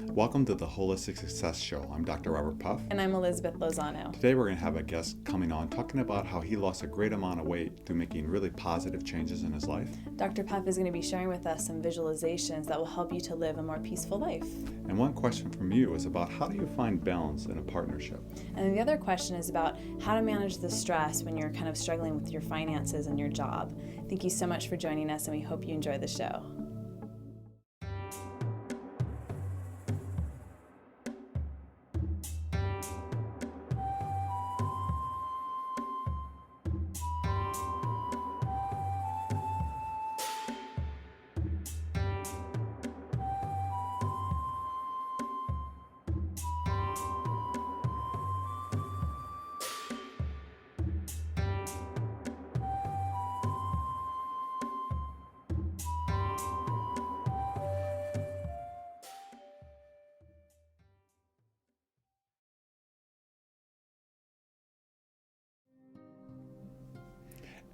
Welcome to the Holistic Success Show. I'm Dr. Robert Puff. And I'm Elizabeth Lozano. Today we're going to have a guest coming on talking about how he lost a great amount of weight through making really positive changes in his life. Dr. Puff is going to be sharing with us some visualizations that will help you to live a more peaceful life. And one question from you is about how do you find balance in a partnership? And the other question is about how to manage the stress when you're kind of struggling with your finances and your job. Thank you so much for joining us, and we hope you enjoy the show.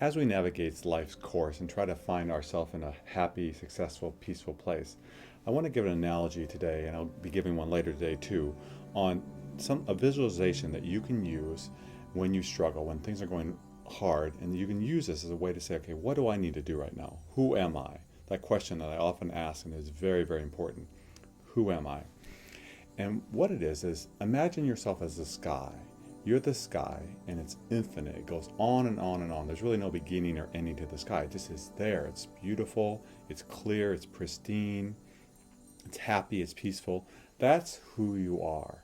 As we navigate life's course and try to find ourselves in a happy, successful, peaceful place, I want to give an analogy today, and I'll be giving one later today too, on a visualization that you can use when you struggle, when things are going hard, and you can use this as a way to say, okay, what do I need to do right now? Who am I? That question that I often ask and is very, very important. Who am I? And what it is imagine yourself as the sky. You're the sky, and it's infinite. It goes on and on and on. There's really no beginning or ending to the sky. It just is there. It's beautiful. It's clear. It's pristine. It's happy. It's peaceful. That's who you are.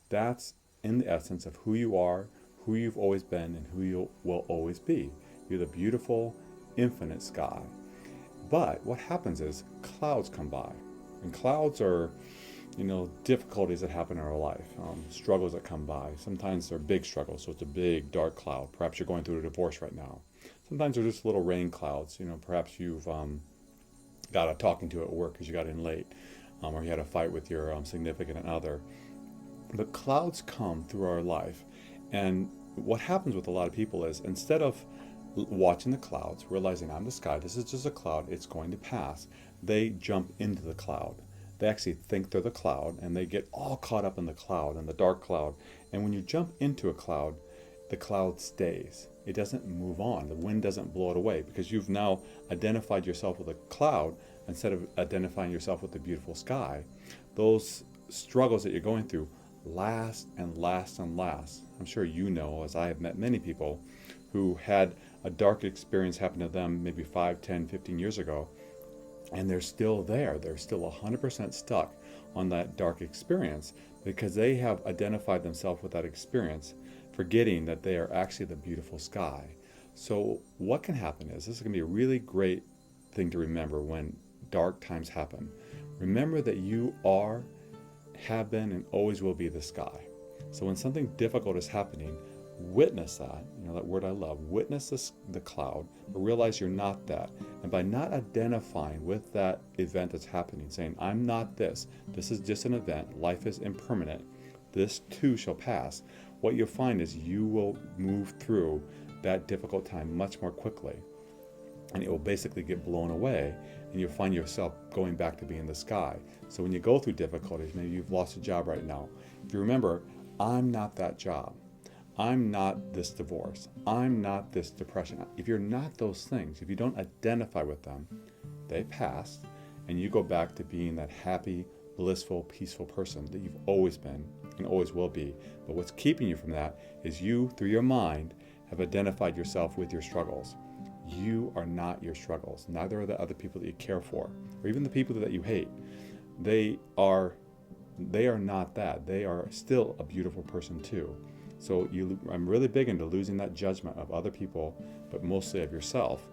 That's in the essence of who you are, who you've always been, and who you will always be. You're the beautiful, infinite sky. But what happens is clouds come by. And clouds are difficulties that happen in our life, struggles that come by. Sometimes they're big struggles, so it's a big dark cloud. Perhaps you're going through a divorce right now. Sometimes they're just little rain clouds. Perhaps you've got a talking to at work because you got in late, or you had a fight with your significant other. But clouds come through our life, and what happens with a lot of people is instead of watching the clouds, realizing I'm the sky, this is just a cloud, it's going to pass, they jump into the cloud. They actually think they're the cloud, and they get all caught up in the cloud, in the dark cloud. And when you jump into a cloud, the cloud stays. It doesn't move on. The wind doesn't blow it away because you've now identified yourself with a cloud instead of identifying yourself with the beautiful sky. Those struggles that you're going through last and last and last. I'm sure you know, as I have met many people who had a dark experience happen to them maybe 5, 10, 15 years ago, and they're still there. They're still 100% stuck on that dark experience because they have identified themselves with that experience, forgetting that they are actually the beautiful sky. So what can happen is, this is going to be a really great thing to remember when dark times happen. Remember that you are, have been, and always will be the sky. So when something difficult is happening, witness that, that word I love, witness the cloud, but realize you're not that. And by not identifying with that event that's happening, saying, I'm not this is just an event, life is impermanent, this too shall pass, what you'll find is you will move through that difficult time much more quickly. And it will basically get blown away, and you'll find yourself going back to being the sky. So when you go through difficulties, maybe you've lost a job right now, if you remember, I'm not that job. I'm not this divorce. I'm not this depression. If you're not those things, if you don't identify with them, they pass, and you go back to being that happy, blissful, peaceful person that you've always been and always will be. But what's keeping you from that is you, through your mind, have identified yourself with your struggles. You are not your struggles. Neither are the other people that you care for, or even the people that you hate. They are not that. They are still a beautiful person too. So I'm really big into losing that judgment of other people, but mostly of yourself.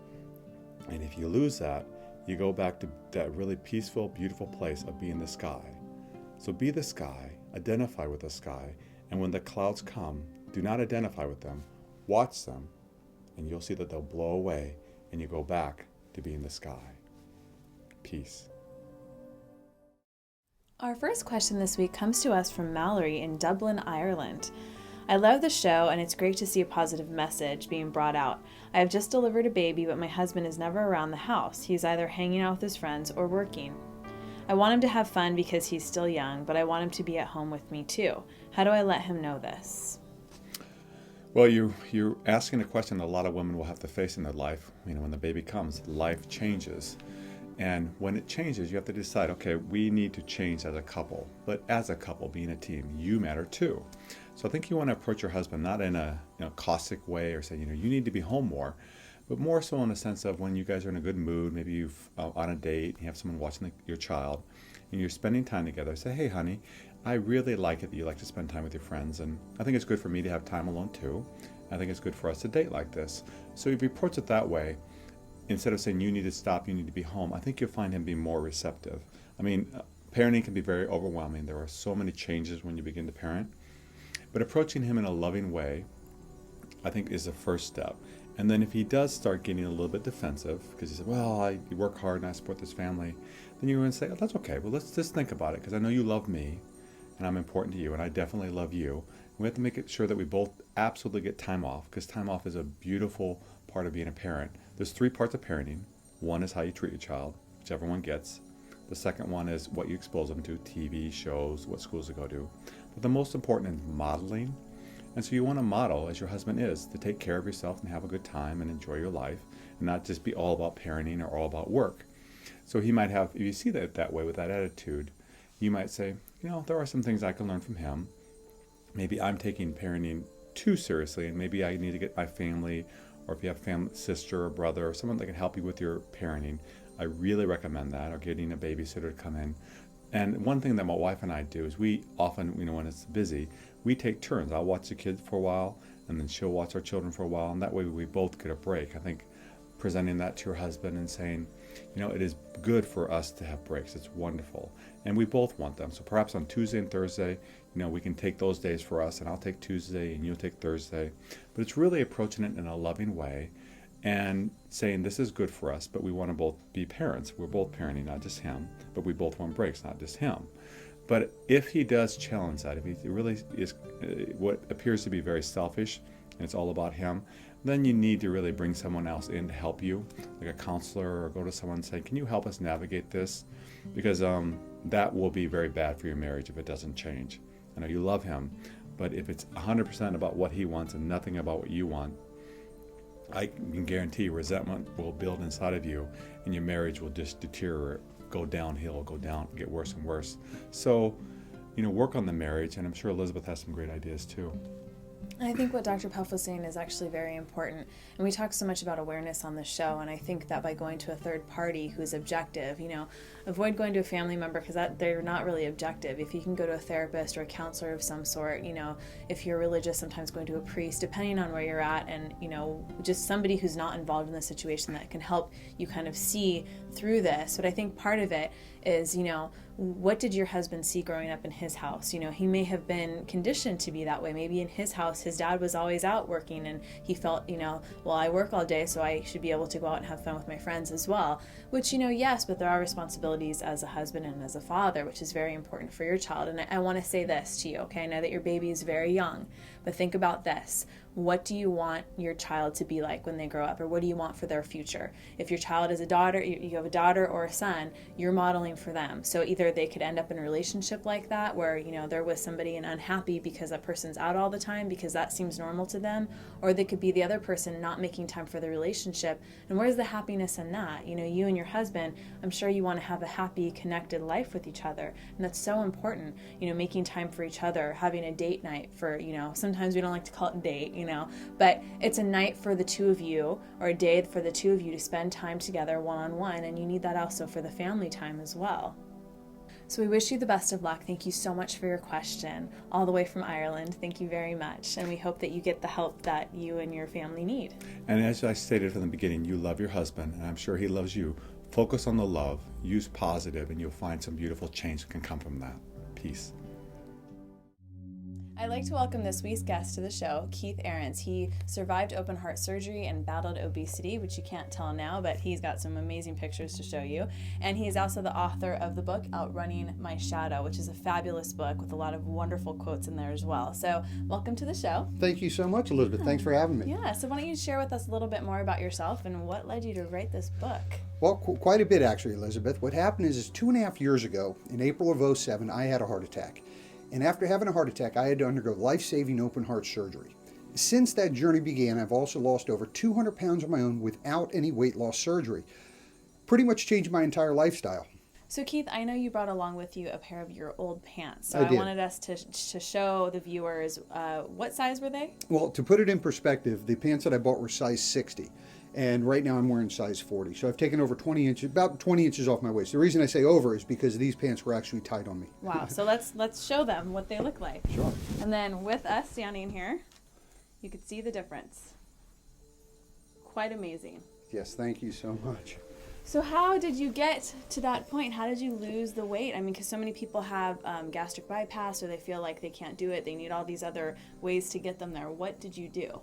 And if you lose that, you go back to that really peaceful, beautiful place of being the sky. So be the sky, identify with the sky, and when the clouds come, do not identify with them, watch them, and you'll see that they'll blow away, and you go back to being the sky. Peace. Our first question this week comes to us from Mallory in Dublin, Ireland. I love the show, and it's great to see a positive message being brought out. I have just delivered a baby, but my husband is never around the house. He's either hanging out with his friends or working. I want him to have fun because he's still young, but I want him to be at home with me too. How do I let him know this? Well, you're asking a question a lot of women will have to face in their life. When the baby comes, life changes. And when it changes, you have to decide, okay, we need to change as a couple. But as a couple, being a team, you matter too. So I think you want to approach your husband not in a caustic way or say, you need to be home more, but more so in the sense of when you guys are in a good mood, maybe you've on a date, you have someone watching your child, and you're spending time together. Say, hey, honey, I really like it that you like to spend time with your friends, and I think it's good for me to have time alone too. I think it's good for us to date like this. So if you approach it that way, instead of saying you need to stop, you need to be home, I think you'll find him be more receptive. Parenting can be very overwhelming. There are so many changes when you begin to parent. But approaching him in a loving way, I think, is the first step. And then if he does start getting a little bit defensive, because he said, well, I work hard and I support this family, then you're going to say, oh, that's okay. Well, let's just think about it, because I know you love me, and I'm important to you, and I definitely love you. We have to make it sure that we both absolutely get time off, because time off is a beautiful part of being a parent. There's 3 parts of parenting. One is how you treat your child, which everyone gets. The second one is what you expose them to, TV, shows, what schools to go to. But the most important is modeling. And so you want to model, as your husband is, to take care of yourself and have a good time and enjoy your life, and not just be all about parenting or all about work. So he might have, if you see that way with that attitude, you might say, there are some things I can learn from him. Maybe I'm taking parenting too seriously, and maybe I need to get my family, or if you have family, sister or brother or someone that can help you with your parenting, I really recommend that, or getting a babysitter to come in. And one thing that my wife and I do is we often, when it's busy, we take turns. I'll watch the kids for a while, and then she'll watch our children for a while, and that way we both get a break. I think presenting that to your husband and saying, it is good for us to have breaks. It's wonderful. And we both want them. So perhaps on Tuesday and Thursday, we can take those days for us, and I'll take Tuesday and you'll take Thursday. But it's really approaching it in a loving way and saying this is good for us, but we want to both be parents. We're both parenting, not just him, but we both want breaks, not just him. But if he does challenge that, if he really is what appears to be very selfish, and it's all about him, then you need to really bring someone else in to help you, like a counselor, or go to someone and say, can you help us navigate this? Because that will be very bad for your marriage if it doesn't change. I know you love him, but if it's 100% about what he wants and nothing about what you want, I can guarantee resentment will build inside of you, and your marriage will just deteriorate, go downhill, get worse and worse. So, work on the marriage, and I'm sure Elizabeth has some great ideas too. I think what Dr. Puff was saying is actually very important. And we talk so much about awareness on the show, and I think that by going to a third party who's objective, avoid going to a family member because they're not really objective. If you can go to a therapist or a counselor of some sort, if you're religious, sometimes going to a priest, depending on where you're at, and, just somebody who's not involved in the situation that can help you kind of see through this. But I think part of it is, what did your husband see growing up in his house? He may have been conditioned to be that way. Maybe in his house, his dad was always out working, and he felt, well, I work all day, so I should be able to go out and have fun with my friends as well. Which, yes, but there are responsibilities as a husband and as a father, which is very important for your child. And I want to say this to you, okay? I know that your baby is very young, but think about this. What do you want your child to be like when they grow up, or what do you want for their future? If your child is a daughter, you have a daughter or a son, you're modeling for them. So either they could end up in a relationship like that where, they're with somebody and unhappy because that person's out all the time because that seems normal to them, or they could be the other person not making time for the relationship. And where's the happiness in that? You and your husband, I'm sure you want to have a happy, connected life with each other. And that's so important, making time for each other, having a date night for, sometimes we don't like to call it a date, but it's a night for the two of you, or a day for the two of you to spend time together one-on-one, and you need that also for the family time as well. So we wish you the best of luck. Thank you so much for your question, all the way from Ireland. Thank you very much, and we hope that you get the help that you and your family need. And as I stated from the beginning, you love your husband, and I'm sure he loves you. Focus on the love, use positive, and you'll find some beautiful change that can come from that. Peace. I'd like to welcome this week's guest to the show, Keith Ahrens. He survived open heart surgery and battled obesity, which you can't tell now, but he's got some amazing pictures to show you. And he is also the author of the book, Outrunning My Shadow, which is a fabulous book with a lot of wonderful quotes in there as well. So welcome to the show. Thank you so much, Elizabeth. Thanks for having me. Yeah, so why don't you share with us a little bit more about yourself and what led you to write this book? Well, quite a bit actually, Elizabeth. What happened is 2.5 years ago, in April of '07, I had a heart attack. And after having a heart attack, I had to undergo life-saving open heart surgery. Since that journey began, I've also lost over 200 pounds on my own without any weight loss surgery. Pretty much changed my entire lifestyle. So Keith, I know you brought along with you a pair of your old pants. So I I did. wanted us to show the viewers, what size were they? Well, to put it in perspective, the pants that I bought were size 60. And right now I'm wearing size 40. So I've taken over 20 inches, about 20 inches off my waist. The reason I say over is because these pants were actually tight on me. Wow, so let's show them what they look like. Sure. And then with us standing here, you could see the difference. Quite amazing. Yes, thank you so much. So how did you get to that point? How did you lose the weight? I mean, because so many people have gastric bypass, or they feel like they can't do it. They need all these other ways to get them there. What did you do?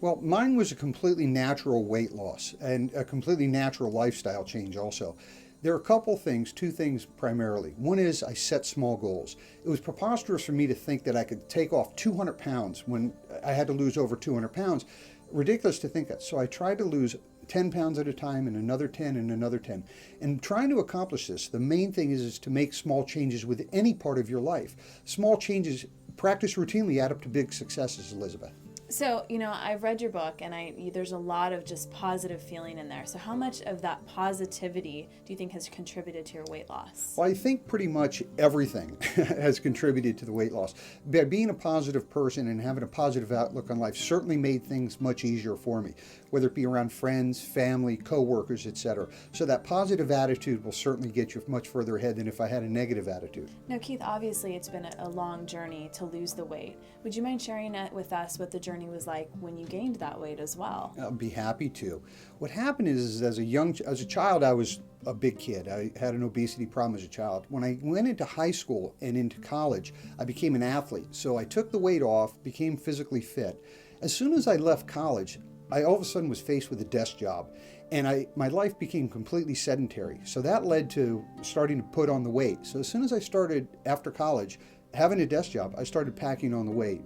Well, mine was a completely natural weight loss and a completely natural lifestyle change also. There are a couple things, two things primarily. One is I set small goals. It was preposterous for me to think that I could take off 200 pounds when I had to lose over 200 pounds. Ridiculous to think that. So I tried to lose 10 pounds at a time and another 10 and another 10. And trying to accomplish this, the main thing is to make small changes with any part of your life. Small changes, practiced routinely, add up to big successes, Elizabeth. So, I've read your book, and there's a lot of just positive feeling in there. So how much of that positivity do you think has contributed to your weight loss? Well, I think pretty much everything has contributed to the weight loss. Being a positive person and having a positive outlook on life certainly made things much easier for me, whether it be around friends, family, coworkers, etc. So that positive attitude will certainly get you much further ahead than if I had a negative attitude. Now, Keith, obviously it's been a long journey to lose the weight. Would you mind sharing it with us what the journey was like when you gained that weight as well? I'll be happy to. What happened is as a child, I was a big kid. I had an obesity problem as a child. When I went into high school and into college, I became an athlete. So I took the weight off, became physically fit. As soon as I left college, I all of a sudden was faced with a desk job, and my life became completely sedentary. So that led to starting to put on the weight. So as soon as I started after college, having a desk job, I started packing on the weight.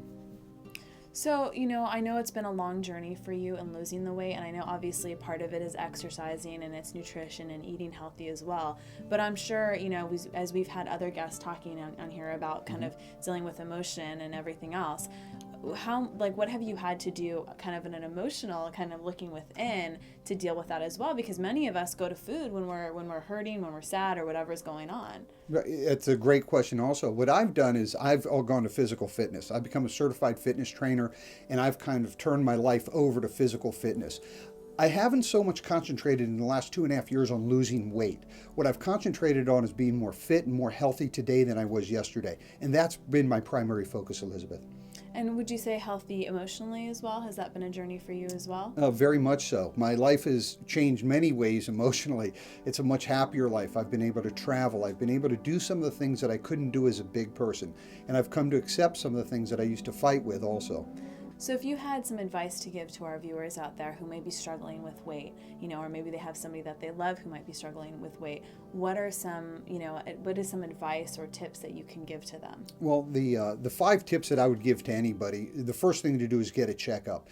So, I know it's been a long journey for you in losing the weight, and I know obviously a part of it is exercising and it's nutrition and eating healthy as well. But I'm sure, as we've had other guests talking on here about kind of dealing with emotion and everything else, what have you had to do kind of in an emotional kind of looking within to deal with that as well? Because many of us go to food when we're hurting, when we're sad, or whatever's going on. It's a great question also. What I've done is I've gone to physical fitness. I've become a certified fitness trainer, and I've kind of turned my life over to physical fitness. I haven't so much concentrated in the last 2.5 years on losing weight. What I've concentrated on is being more fit and more healthy today than I was yesterday. And that's been my primary focus, Elizabeth. And would you say healthy emotionally as well? Has that been a journey for you as well? Very much so. My life has changed many ways emotionally. It's a much happier life. I've been able to travel. I've been able to do some of the things that I couldn't do as a big person. And I've come to accept some of the things that I used to fight with also. So if you had some advice to give to our viewers out there who may be struggling with weight, or maybe they have somebody that they love who might be struggling with weight, what is some advice or tips that you can give to them? Well, the 5 tips that I would give to anybody, the first thing to do is get a checkup.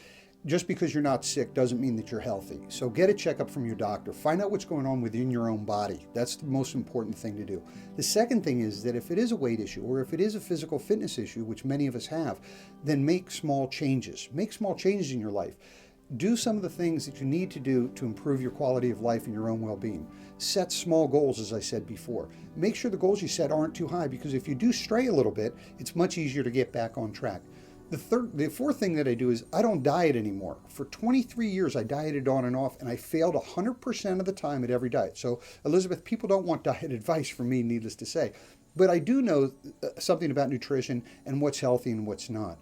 Just because you're not sick doesn't mean that you're healthy. So get a checkup from your doctor. Find out what's going on within your own body. That's the most important thing to do. The second thing is that if it is a weight issue or if it is a physical fitness issue, which many of us have, then make small changes. Make small changes in your life. Do some of the things that you need to do to improve your quality of life and your own well-being. Set small goals, as I said before. Make sure the goals you set aren't too high, because if you do stray a little bit, it's much easier to get back on track. The fourth thing that I do is I don't diet anymore. For 23 years, I dieted on and off, and I failed 100% of the time at every diet. So, Elizabeth, people don't want diet advice from me, needless to say. But I do know something about nutrition and what's healthy and what's not.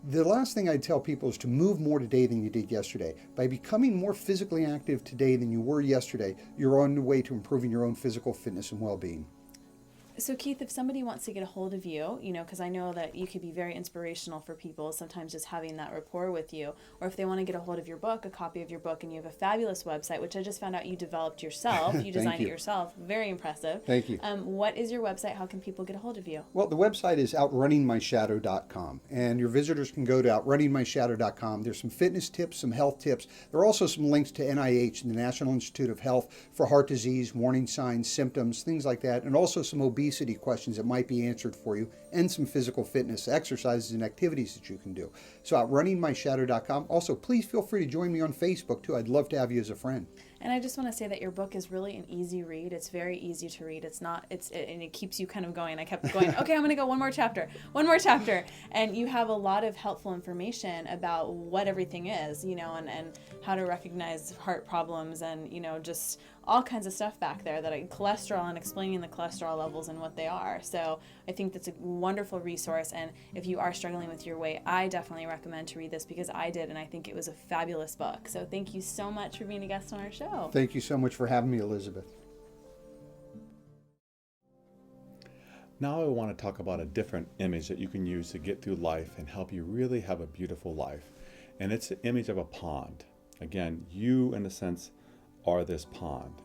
The last thing I'd tell people is to move more today than you did yesterday. By becoming more physically active today than you were yesterday, you're on the way to improving your own physical fitness and well-being. So Keith, if somebody wants to get a hold of you, because I know that you could be very inspirational for people, sometimes just having that rapport with you, or if they want to get a hold of your book, a copy of your book, and you have a fabulous website, which I just found out you developed yourself, you designed it yourself, very impressive. Thank you. What is your website? How can people get a hold of you? Well, the website is outrunningmyshadow.com, and your visitors can go to outrunningmyshadow.com. There's some fitness tips, some health tips. There are also some links to NIH, the National Institute of Health, for heart disease, warning signs, symptoms, things like that, and also some obesity questions that might be answered for you, and some physical fitness exercises and activities that you can do. So outrunningmyshadow.com. Also, please feel free to join me on Facebook too. I'd love to have you as a friend. And I just want to say that your book is really an easy read. It's very easy to read. And it keeps you kind of going. I kept going, okay, I'm going to go one more chapter. And you have a lot of helpful information about what everything is, and how to recognize heart problems and, just all kinds of stuff back there cholesterol, and explaining the cholesterol levels and what they are. So I think that's a wonderful resource. And if you are struggling with your weight, I definitely recommend to read this, because I did, and I think it was a fabulous book. So thank you so much for being a guest on our show. Thank you so much for having me, Elizabeth. Now I want to talk about a different image that you can use to get through life and help you really have a beautiful life. And it's the image of a pond. Again, you, in a sense, are this pond.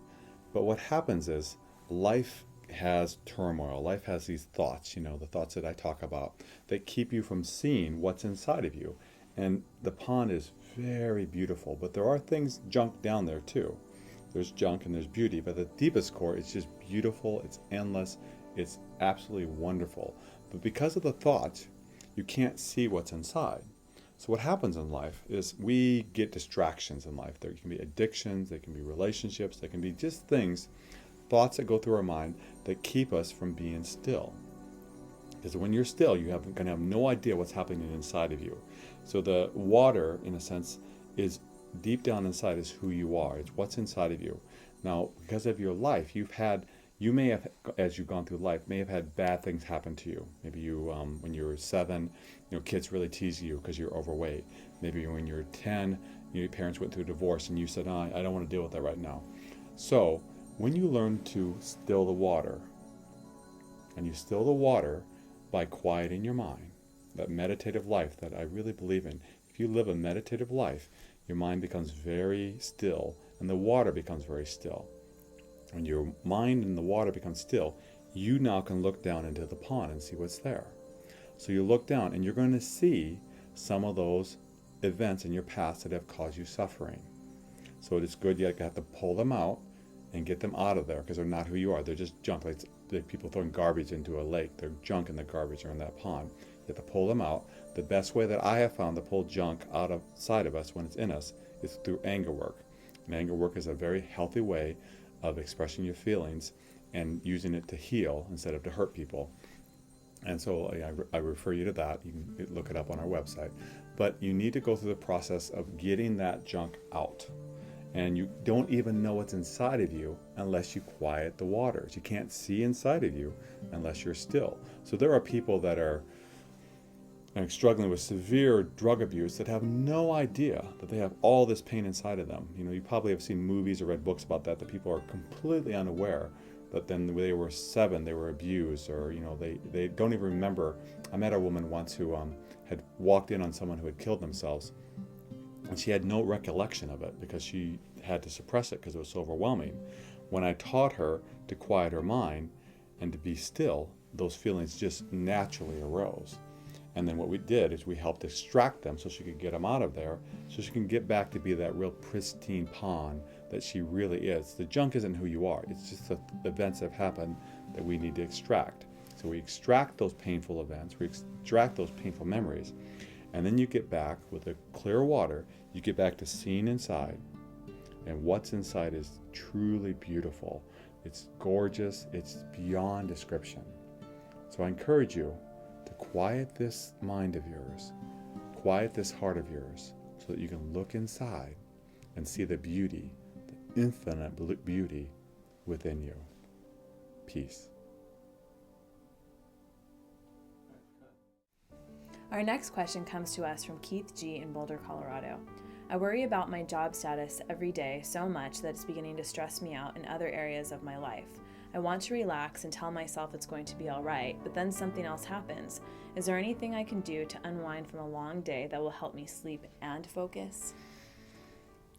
But what happens is life has turmoil. Life has these thoughts, the thoughts that I talk about, that keep you from seeing what's inside of you. And the pond is very beautiful, but there are things junk down there too. There's junk and there's beauty, but the deepest core is just beautiful. It's endless. It's absolutely wonderful. But because of the thoughts, you can't see what's inside. So what happens in life is we get distractions in life. There can be addictions, there can be relationships, there can be just things, thoughts that go through our mind that keep us from being still. Because when you're still, you're going to have no idea what's happening inside of you. So the water, in a sense, is deep down inside is who you are. It's what's inside of you. Now, because of your life, you may have, as you've gone through life, may have had bad things happen to you. Maybe you, when you were 7, kids really tease you because you're overweight. Maybe when you're 10, your parents went through a divorce and you said, I don't want to deal with that right now. So when you learn to still the water, and you still the water by quieting your mind, that meditative life that I really believe in, if you live a meditative life, your mind becomes very still and the water becomes very still. When your mind and the water become still, you now can look down into the pond and see what's there. So you look down and you're going to see some of those events in your past that have caused you suffering. So it is good you have to pull them out and get them out of there, because they're not who you are. They're just junk. Like people throwing garbage into a lake. They're junk in the garbage or in that pond. You have to pull them out. The best way that I have found to pull junk outside of us when it's in us is through anger work. And anger work is a very healthy way of expressing your feelings and using it to heal instead of to hurt people. And so I refer you to that. You can look it up on our website. But you need to go through the process of getting that junk out. And you don't even know what's inside of you unless you quiet the waters. You can't see inside of you unless you're still. So there are people that are struggling with severe drug abuse that have no idea that they have all this pain inside of them. You probably have seen movies or read books about that people are completely unaware that then when they were 7, they were abused, or they don't even remember. I met a woman once who had walked in on someone who had killed themselves, and she had no recollection of it because she had to suppress it because it was so overwhelming. When I taught her to quiet her mind and to be still, those feelings just naturally arose. And then what we did is we helped extract them so she could get them out of there, so she can get back to be that real pristine pond that she really is. The junk isn't who you are. It's just the events that have happened that we need to extract. So we extract those painful events, we extract those painful memories, and then you get back with the clear water, you get back to seeing inside. And what's inside is truly beautiful. It's gorgeous. It's beyond description. So I encourage you to quiet this mind of yours, quiet this heart of yours, so that you can look inside and see the beauty, the infinite beauty within you. Peace. Our next question comes to us from Keith G. in Boulder, Colorado. I worry about my job status every day so much that it's beginning to stress me out in other areas of my life. I want to relax and tell myself it's going to be all right, but then something else happens. Is there anything I can do to unwind from a long day that will help me sleep and focus?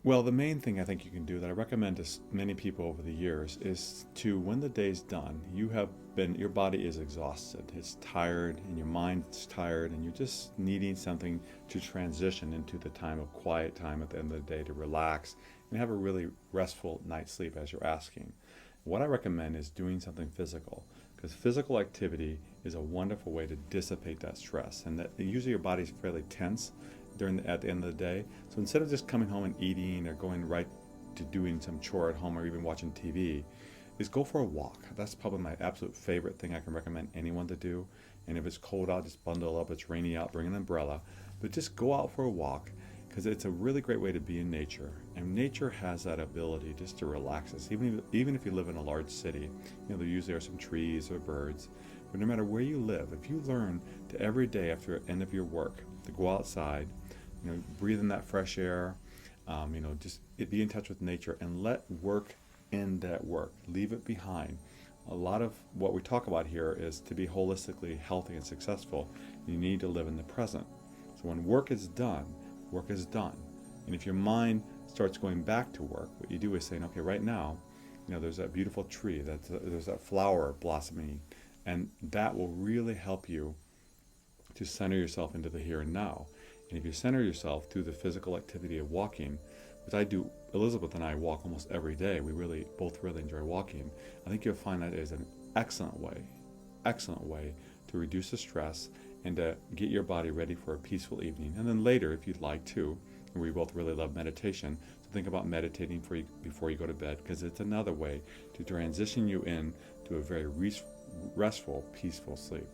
Well, the main thing I think you can do that I recommend to many people over the years is to, when the day's done, your body is exhausted, it's tired, and your mind's tired, and you're just needing something to transition into the time of quiet time at the end of the day to relax and have a really restful night's sleep as you're asking. What I recommend is doing something physical, because physical activity is a wonderful way to dissipate that stress, and that usually your body's fairly tense at the end of the day. So instead of just coming home and eating or going right to doing some chore at home or even watching TV, is go for a walk. That's probably my absolute favorite thing I can recommend anyone to do. And if it's cold out, just bundle up. It's rainy out, bring an umbrella. But just go out for a walk, because it's a really great way to be in nature. And nature has that ability just to relax us. Even if you live in a large city, there usually are some trees or birds. But no matter where you live, if you learn to every day after the end of your work to go outside, breathe in that fresh air, just be in touch with nature and let work end at work. Leave it behind. A lot of what we talk about here is to be holistically healthy and successful, you need to live in the present. So when work is done, work is done. And if your mind starts going back to work, what you do is saying, okay, right now, there's that beautiful tree, there's that flower blossoming, and that will really help you to center yourself into the here and now. And if you center yourself through the physical activity of walking, which I do, Elizabeth and I walk almost every day. We both really enjoy walking. I think you'll find that is an excellent way to reduce the stress and to get your body ready for a peaceful evening. And then later, if you'd like to, and we both really love meditation, so think about meditating before you go to bed, because it's another way to transition you in to a very restful, peaceful sleep.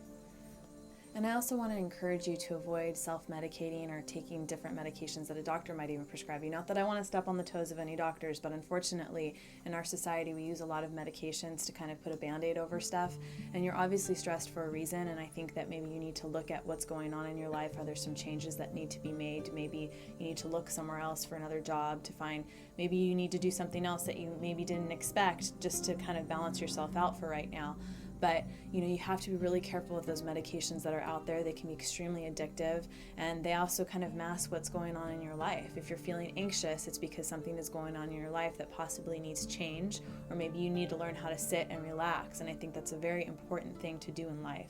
And I also want to encourage you to avoid self-medicating or taking different medications that a doctor might even prescribe you. Not that I want to step on the toes of any doctors, but unfortunately in our society we use a lot of medications to kind of put a band-aid over stuff. And you're obviously stressed for a reason, and I think that maybe you need to look at what's going on in your life. Are there some changes that need to be made? Maybe you need to look somewhere else for another job to find, maybe you need to do something else that you maybe didn't expect just to kind of balance yourself out for right now. But you have to be really careful with those medications that are out there. They can be extremely addictive, and they also kind of mask what's going on in your life. If you're feeling anxious, it's because something is going on in your life that possibly needs change, or maybe you need to learn how to sit and relax, and I think that's a very important thing to do in life.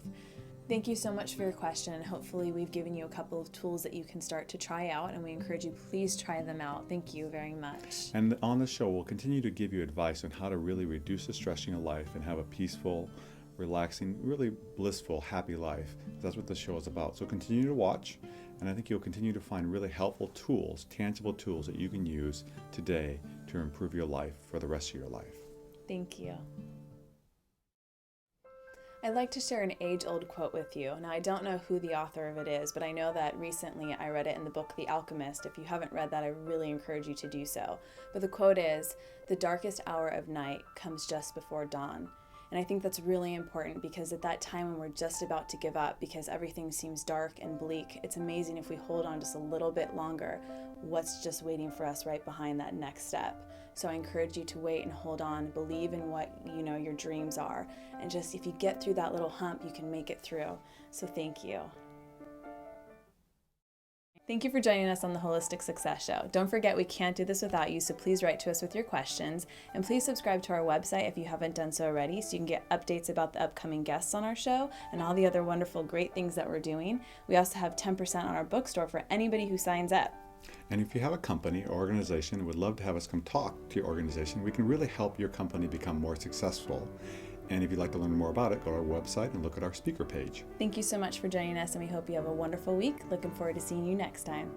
Thank you so much for your question. Hopefully we've given you a couple of tools that you can start to try out, and we encourage you, please try them out. Thank you very much. And on the show, we'll continue to give you advice on how to really reduce the stress in your life and have a peaceful, relaxing, really blissful, happy life. That's what the show is about. So continue to watch, and I think you'll continue to find really helpful tools, tangible tools that you can use today to improve your life for the rest of your life. Thank you. I'd like to share an age-old quote with you. Now, I don't know who the author of it is, but I know that recently I read it in the book The Alchemist. If you haven't read that, I really encourage you to do so. But the quote is, "The darkest hour of night comes just before dawn." And I think that's really important, because at that time when we're just about to give up because everything seems dark and bleak, it's amazing if we hold on just a little bit longer, what's just waiting for us right behind that next step. So I encourage you to wait and hold on, believe in what your dreams are, and just if you get through that little hump, you can make it through. So thank you. Thank you for joining us on the Holistic Success Show. Don't forget, we can't do this without you, so please write to us with your questions. And please subscribe to our website if you haven't done so already, so you can get updates about the upcoming guests on our show and all the other wonderful, great things that we're doing. We also have 10% on our bookstore for anybody who signs up. And if you have a company or organization and would love to have us come talk to your organization, we can really help your company become more successful. And if you'd like to learn more about it, go to our website and look at our speaker page. Thank you so much for joining us, and we hope you have a wonderful week. Looking forward to seeing you next time.